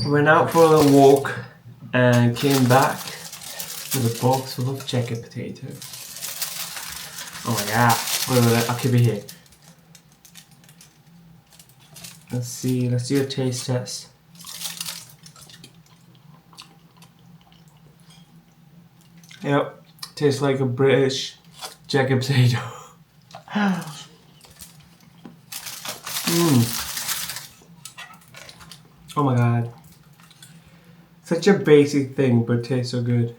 Went out for a little walk and came back with a box full of jacket potato. Oh my god. Wait, I'll keep it here. Let's see, let's do a taste test. Yep, tastes like a British jacket potato. Oh my god. Such a basic thing, but tastes so good.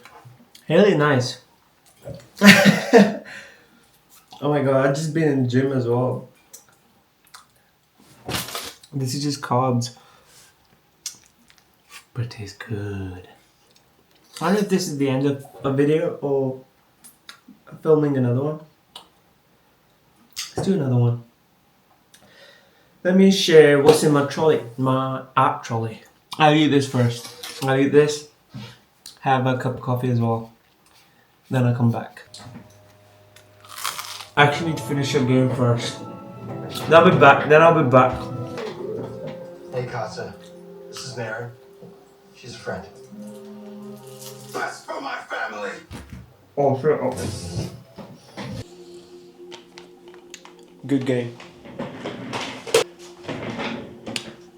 Really nice. Oh my god, I've just been in the gym as well. This is just carbs. But it tastes good. I don't know if this is the end of a video or filming another one. Let's do another one. Let me share what's in my trolley, my app trolley. I'll eat this first. I'll eat this, have a cup of coffee as well. Then I'll come back. I actually need to finish a game first. Then I'll be back. Hey Casa, this is Maren. She's a friend. Best for my family! Oh, sure. Good game.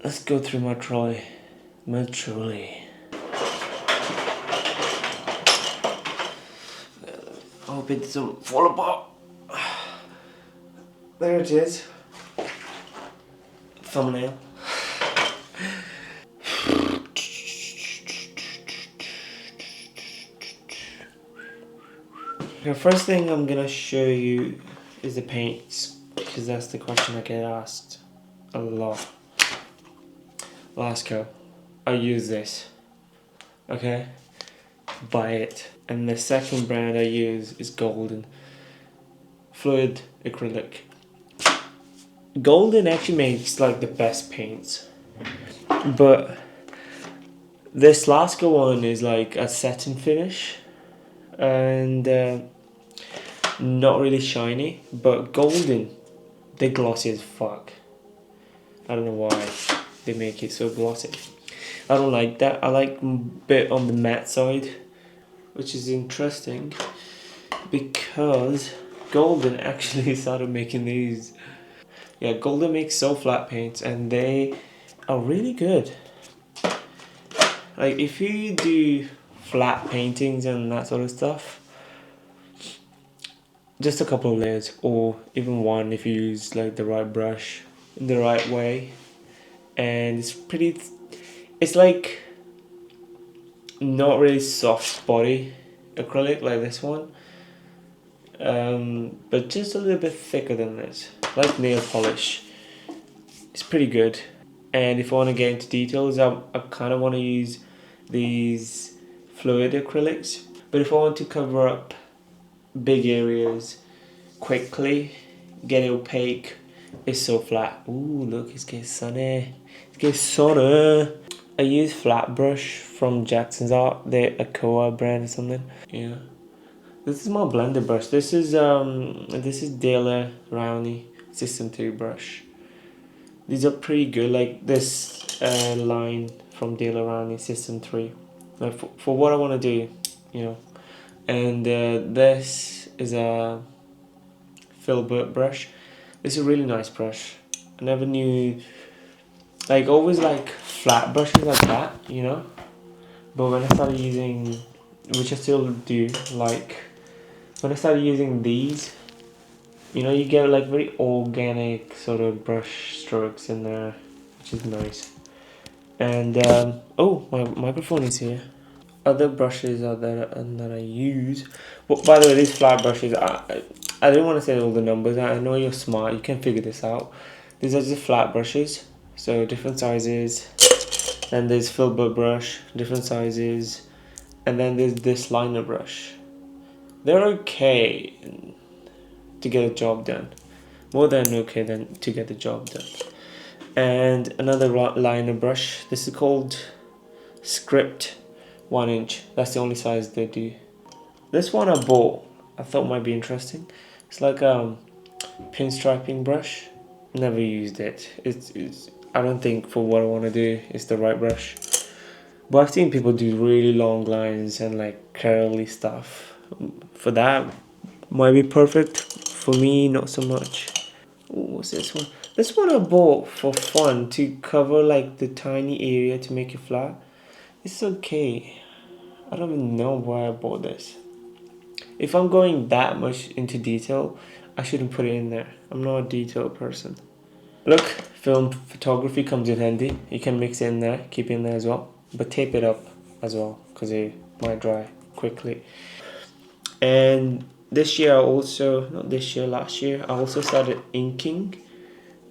Let's go through my trolley. My trolley. I hope it doesn't fall apart. There it is. Thumbnail. The first thing I'm gonna show you is the paints, because that's the question I get asked a lot. Lasco, I use this, okay, buy it. And the second brand I use is Golden Fluid Acrylic. Golden actually makes like the best paints, but this Lasco one is like a satin finish and not really shiny, but Golden, they're glossy as fuck. I don't know why they make it so glossy. I don't like that. I like a bit on the matte side, which is interesting because Golden actually started making these. Yeah, Golden makes so flat paints and they are really good. Like if you do flat paintings and that sort of stuff, just a couple of layers or even one if you use like the right brush in the right way, and it's like not really soft body acrylic like this one, but just a little bit thicker than this, like nail polish. It's pretty good. And if I want to get into details, I kind of want to use these fluid acrylics, but if I want to cover up big areas quickly, get it opaque, it's so flat. Ooh, look, it's getting sunny. It's getting sunny. I use flat brush from Jackson's Art, the Aqua brand or something. Yeah. This is my blender brush. This is Dale Rowney System 3 brush. These are pretty good, like this line from Dale Rowney System 3. Like for what I want to do, you know. And this is a filbert brush. This is a really nice brush. I never knew, like always like flat brushes like that, you know. But when I started using, which I still do, like when I started using these, you know, you get like very organic sort of brush strokes in there, which is nice. And oh, my microphone is here. Other brushes are there and that I use. Well, by the way, these flat brushes, I didn't want to say all the numbers. I know you're smart, you can figure this out. These are just flat brushes, so different sizes. Then there's filbert brush, different sizes, and then there's this liner brush. They're okay to get a job done, more than okay than to get the job done. And another liner brush. This is called Script 1 inch. That's the only size they do. This one I bought, I thought might be interesting. It's like a pinstriping brush. Never used it. It's I don't think for what I want to do it's the right brush. But I've seen people do really long lines and like curly stuff. For that, might be perfect. For me, not so much. Ooh, what's this one? This one I bought for fun to cover like the tiny area to make it flat. It's okay. I don't even know why I bought this. If I'm going that much into detail, I shouldn't put it in there. I'm not a detail person. Look, film photography comes in handy. You can mix it in there, keep it in there as well. But tape it up as well, because it might dry quickly. And this year not this year, last year, I also started inking.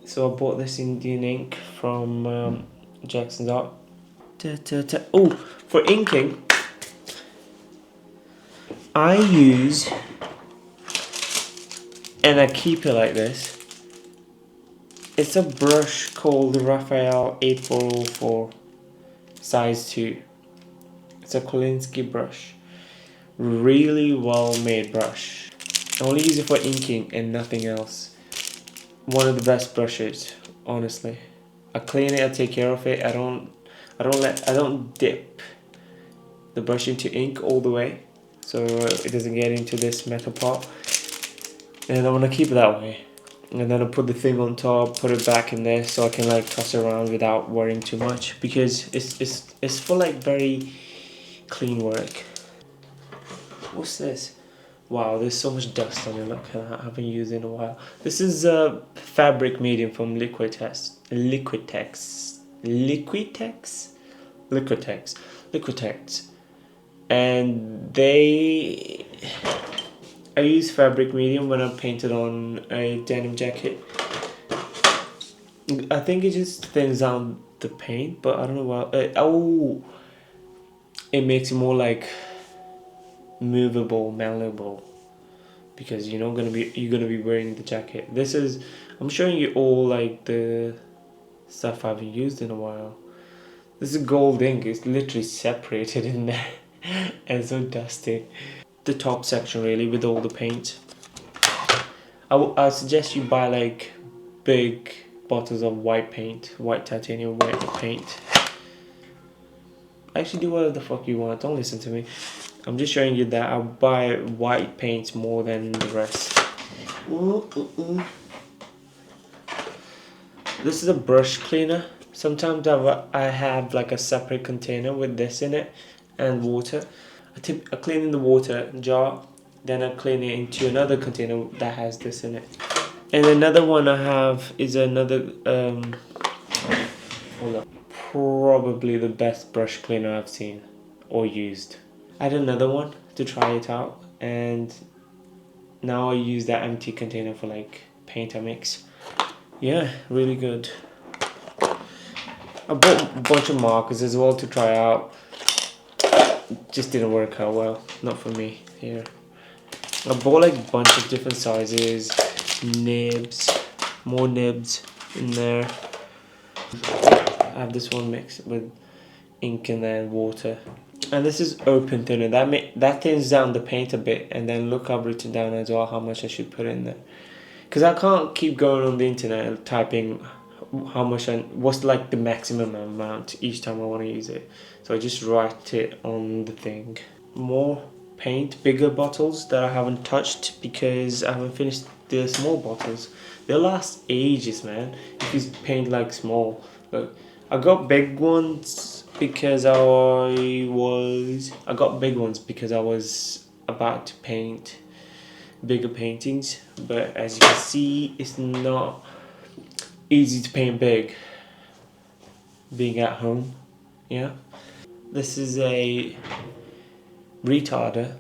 So I bought this Indian ink from Jackson's Art. Oh, for inking, I use, and I keep it like this, it's a brush called the Raphael 8404 size 2. It's a Kolinsky brush. Really well made brush. I only use it for inking and nothing else. One of the best brushes, honestly. I clean it, I take care of it. I don't dip the brush into ink all the way, so it doesn't get into this metal part. And I want to keep it that way. And then I put the thing on top, put it back in there so I can like toss it around without worrying too much, because it's for like very clean work. What's this? Wow, there's so much dust on it. Look, I haven't used it in a while. This is a fabric medium from Liquitex, and I use fabric medium when I painted on a denim jacket. I think it just thins out the paint, but I don't know why. It makes it more like movable, malleable, because you're gonna be wearing the jacket. I'm showing you all like the stuff I haven't used in a while. This is gold ink. It's literally separated in there and so dusty. The top section really with all the paint. I suggest you buy like big bottles of white titanium white paint. Actually, do whatever the fuck you want. Don't listen to me. I'm just showing you that I buy white paints more than the rest. This is a brush cleaner. Sometimes I have like a separate container with this in it and water. I clean in the water jar, then I clean it into another container that has this in it. And another one I have is another hold up, probably the best brush cleaner I've seen or used. I had another one to try it out, and now I use that empty container for like paint I mix. Yeah, really good. I bought a bunch of markers as well to try out. Just didn't work out well, not for me here. I bought like a bunch of different sizes, nibs, more nibs in there. I have this one mixed with ink and then water. And this is open thinner. That thins down the paint a bit, and then look, I've written down as well how much I should put in there. Because I can't keep going on the internet and typing how much what's like the maximum amount each time I want to use it. So I just write it on the thing. More paint, bigger bottles that I haven't touched because I haven't finished the small bottles. They'll last ages, man, if you paint like small. But I got big ones because I was about to paint bigger paintings, but as you can see, it's not easy to paint big being at home. Yeah, this is a retarder,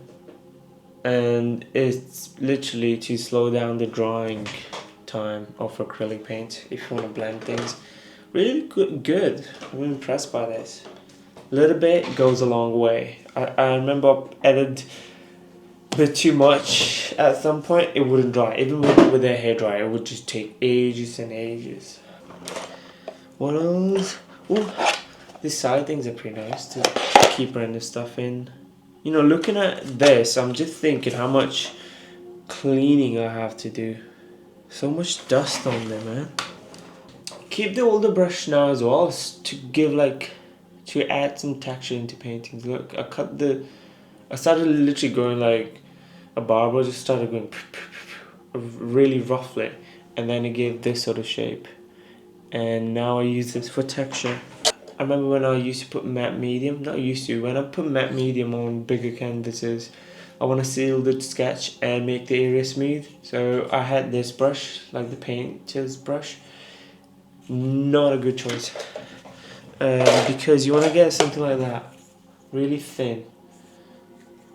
and it's literally to slow down the drying time of acrylic paint if you want to blend things. Really good. I'm impressed by this. A little bit goes a long way. I remember I added a bit too much at some point. It wouldn't dry. Even with a hairdryer, it would just take ages and ages. What else? Ooh, these side things are pretty nice to keep random stuff in. Looking at this, I'm just thinking how much cleaning I have to do. So much dust on there, man. Keep the older brush now as well to give like to add some texture into paintings. Look, I started literally going like a barber, just started going really roughly, and then it gave this sort of shape. And now I use this for texture. I remember when I used to put matte medium, when I put matte medium on bigger canvases, I want to seal the sketch and make the area smooth. So I had this brush, like the painter's brush. Not a good choice. Because you want to get something like that, really thin,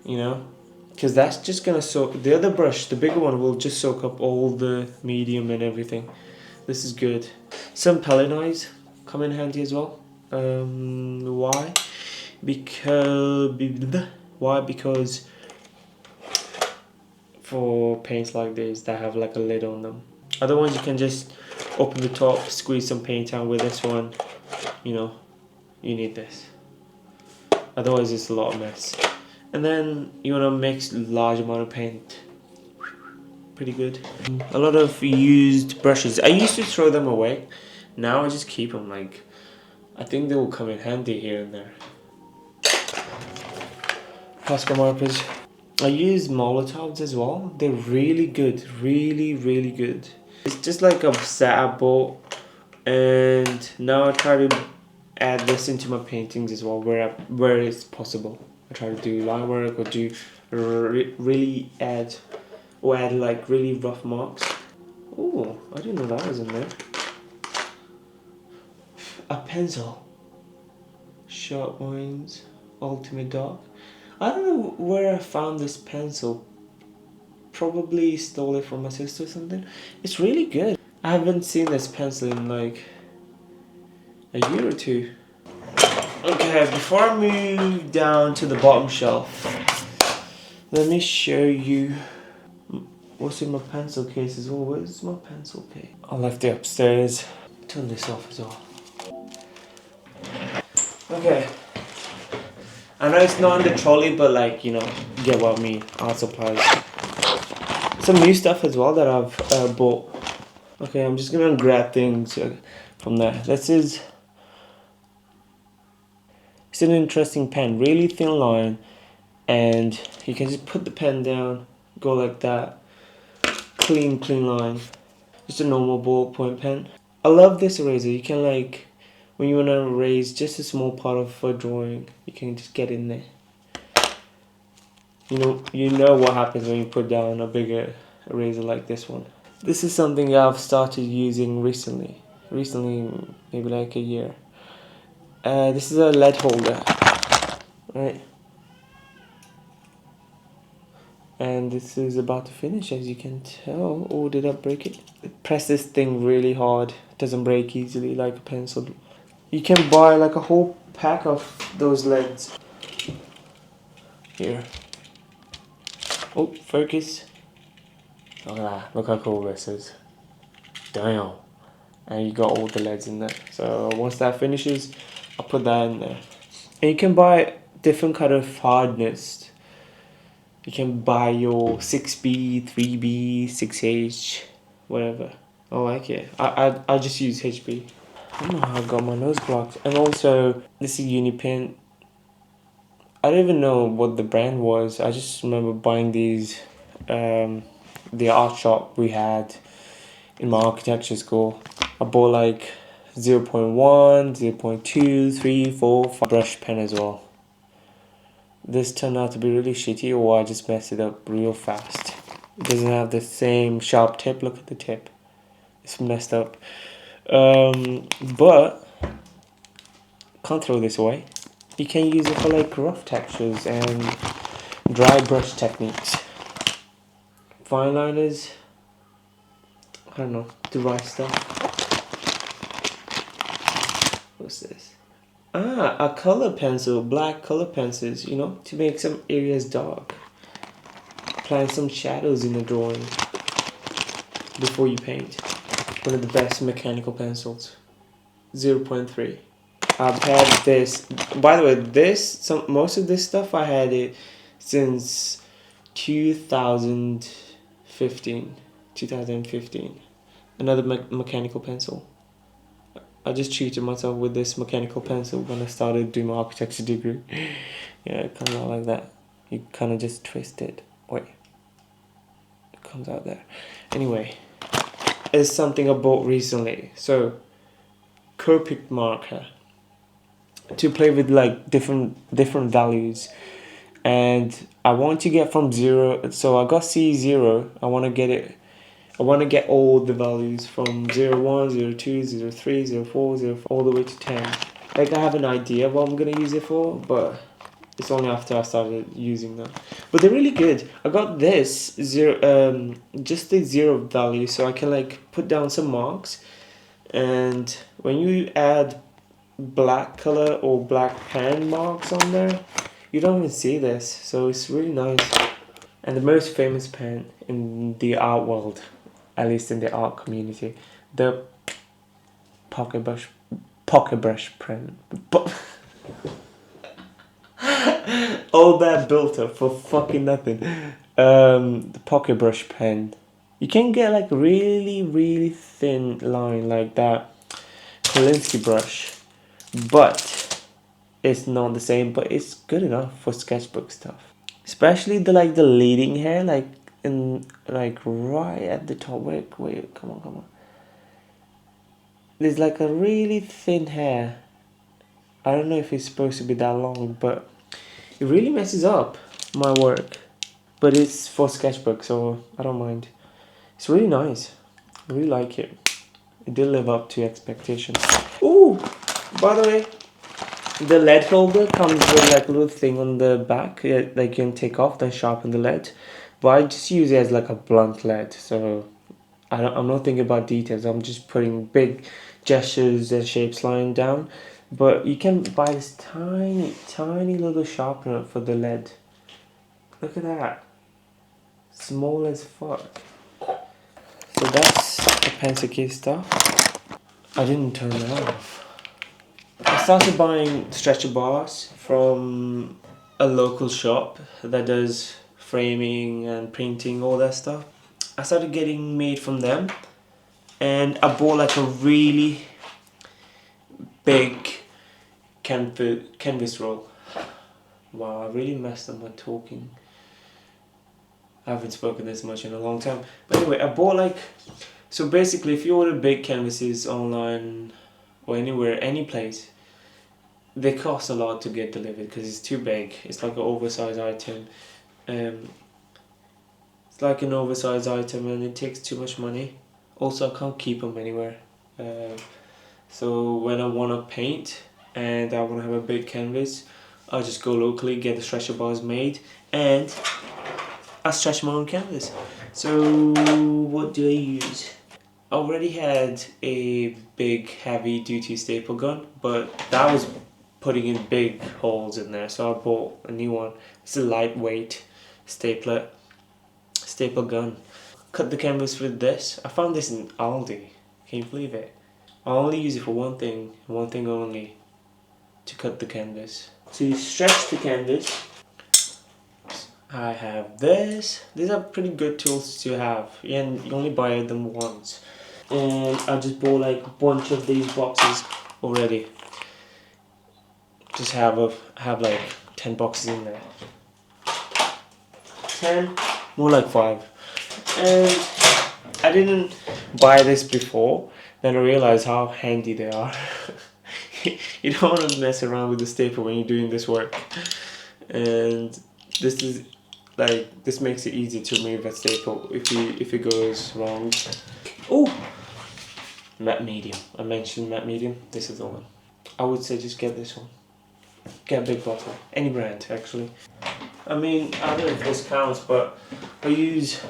you know? Because that's just going to soak, the other brush, the bigger one, will just soak up all the medium and everything. This is good. Some palette knives come in handy as well. Why? Because for paints like this that have like a lid on them. Otherwise you can just open the top, squeeze some paint out. With this one, you know, you need this. Otherwise it's a lot of mess. And then you want to mix large amount of paint. Pretty good. A lot of used brushes. I used to throw them away. Now I just keep them. Like, I think they will come in handy here and there. Pastel markers. I use Molotovs as well. They're really good. Really good. It's just like a set I bought. And now I try to add this into my paintings as well, where it's possible. I try to do line work or do really add like really rough marks. Oh, I didn't know that was in there. A pencil. Sharp Lines Ultimate Dark. I don't know where I found this pencil. Probably stole it from my sister or something. It's really good. I haven't seen this pencil in like a year or two. Okay, before I move down to the bottom shelf, let me show you what's in my pencil case as well. Where's my pencil case? I left it upstairs. Turn this off as well. Okay. I know it's not in the trolley, but like, you know, get what I mean. Art supplies. Some new stuff as well that I've bought. Okay, I'm just gonna grab things from there. This is... It's an interesting pen. Really thin line. And you can just put the pen down. Go like that. Clean line. Just a normal ballpoint pen. I love this eraser. You can like... When you want to erase just a small part of a drawing, you can just get in there. You know what happens when you put down a bigger eraser like this one. This is something I've started using recently. Maybe like a year. This is a lead holder, right? And this is about to finish, as you can tell. Oh, did I break it? Press this thing really hard. It doesn't break easily like a pencil. You can buy like a whole pack of those leads. Here. Oh, focus. Look at that. Look how cool this is. Damn. And you got all the leads in there. So once that finishes, I'll put that in there. And you can buy different kind of hardness. You can buy your 6B, 3B, 6H, whatever. I like it. I just use HB. I don't know how I got my nose blocked. And also, this is Unipin. I don't even know what the brand was. I just remember buying these, the art shop we had in my architecture school. I bought like 0.1, 0.2, 3, 4, 5 brush pen as well. This turned out to be really shitty, or I just messed it up real fast. It doesn't have the same sharp tip. Look at the tip. It's messed up. But can't throw this away. You can use it for like rough textures and dry brush techniques. Fine liners, I don't know, the right stuff. What's this? A color pencil, black color pencils, you know, to make some areas dark. Applying some shadows in the drawing before you paint. One of the best mechanical pencils. 0.3. I've had this. By the way, most of this stuff I had it since 2015. Another mechanical pencil. I just cheated myself with this mechanical pencil when I started doing my architecture degree. Yeah, it comes out like that. You kind of just twist it. Wait. It comes out there. Anyway, it's something I bought recently. So, Copic marker to play with like different values, and I want to get from 0. So I got C0. I want to get it. I want to get all the values from 0, 1, 0, 2, 0, 3, 0, 4, 0, all the way to 10. Like I have an idea of what I'm gonna use it for, but it's only after I started using them. But they're really good. I got this just the 0 value, so I can like put down some marks. And when you add black color or black pen marks on there, you don't even see this. So it's really nice. And the most famous pen in the art world, at least in the art community, the pocket brush pen. All that built up for fucking nothing. The pocket brush pen. You can get like really thin line like that Kolinsky brush, but it's not the same. But it's good enough for sketchbook stuff. Especially the leading hair, like in like right at the top. Wait, come on. There's like a really thin hair. I don't know if it's supposed to be that long, but it really messes up my work. But it's for sketchbook, so I don't mind. It's really nice. I really like it. It did live up to expectations. Ooh! By the way, the lead holder comes with like a little thing on the back that you can take off, then sharpen the lead. But I just use it as like a blunt lead, so I'm not thinking about details. I'm just putting big gestures and shapes lying down. But you can buy this tiny little sharpener for the lead. Look at that. Small as fuck. So that's the pencil case stuff. I didn't turn that off. I started buying stretcher bars from a local shop that does framing and printing, all that stuff. I started getting made from them, and I bought like a really big canvas roll. Wow, I really messed up my talking. I haven't spoken this much in a long time. But anyway, I bought like... So basically, if you order big canvases online or anywhere, any place, they cost a lot to get delivered because it's too big. It's like an oversized item. It's like an oversized item and it takes too much money. Also, I can't keep them anywhere. So when I want to paint and I want to have a big canvas, I'll just go locally, get the stretcher bars made, and I stretch my own canvas. So what do I use? I already had a big heavy duty staple gun, but that was putting in big holes in there, so I bought a new one. It's a lightweight staple gun. Cut the canvas with this. I found this in Aldi. Can you believe it? I only use it for one thing only, to cut the canvas. So you stretch the canvas. I have this. These are pretty good tools to have, and you only buy them once. And I just bought like a bunch of these boxes already. Just have like 10 boxes in there. 10, more like 5. And I didn't buy this before. Then I realized how handy they are. You don't want to mess around with the staple when you're doing this work. And this makes it easy to remove a staple if it goes wrong. Oh, matte medium. I mentioned matte medium. This is the one. I would say just get this one. Get a big bottle. Any brand, actually. I mean, I don't know if this counts, but I use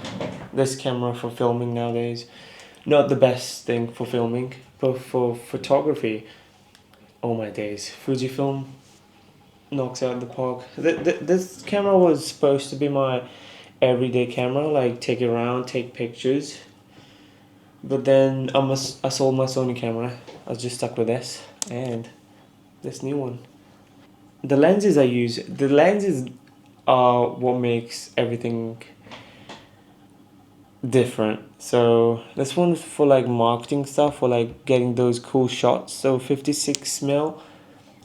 this camera for filming nowadays. Not the best thing for filming, but for photography, oh my days. Fujifilm knocks out the park. This camera was supposed to be my everyday camera, like take it around, take pictures. But then I sold my Sony camera. I was just stuck with this and this new one. The lenses are what makes everything different. So this one's for like marketing stuff, for like getting those cool shots. So 56mm,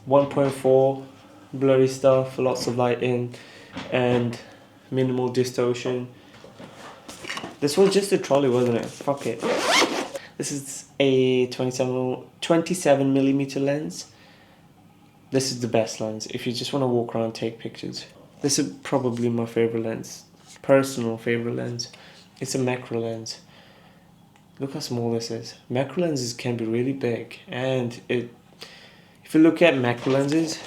1.4, blurry stuff, lots of lighting, and minimal distortion. This was just a trolley, wasn't it? Fuck it. This is a 27mm lens. This is the best lens if you just want to walk around and take pictures. This is probably my favorite lens, personal favorite lens. It's a macro lens. Look how small this is. Macro lenses can be really big, and if you look at macro lenses,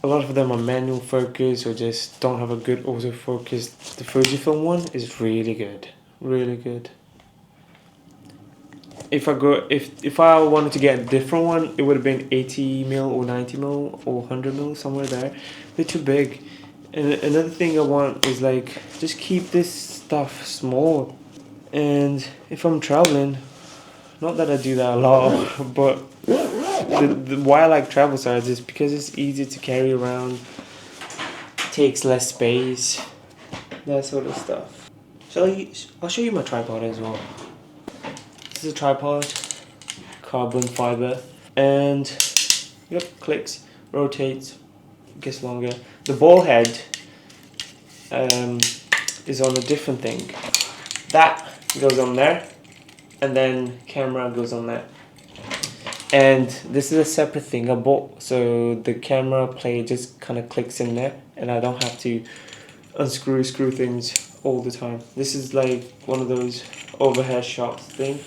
a lot of them are manual focus or just don't have a good autofocus. The Fujifilm one is really good, really good. If I wanted to get a different one, it would have been 80mm or 90mm or 100mm, somewhere there. They're too big. And another thing I want is like just keep this stuff small. And if I'm traveling, not that I do that a lot, but why I like travel size is because it's easy to carry around, takes less space, that sort of stuff. I'll show you my tripod as well. This is a tripod, carbon fiber, and yep, clicks, rotates, gets longer. The ball head is on a different thing. That goes on there, and then camera goes on there. And this is a separate thing I bought, so the camera play just kind of clicks in there, and I don't have to screw things all the time. This is like one of those overhead shots thing.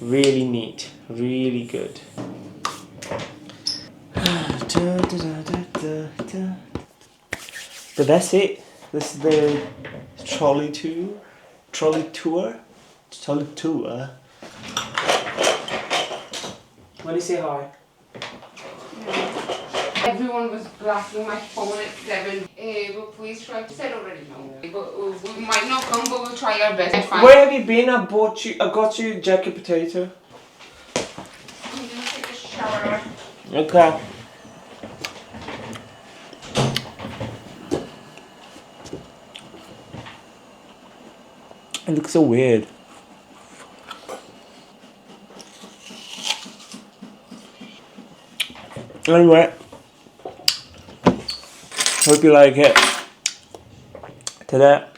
Really neat, really good. But that's it. This is the trolley tour. When you say hi. Everyone was blasting my phone at 7. But please try. I said already no. But we might not come, but we'll try our best. Where have you been? I got you jacket potato. I'm gonna take a shower. Okay. It looks so weird. Anyway, hope you like it. To that.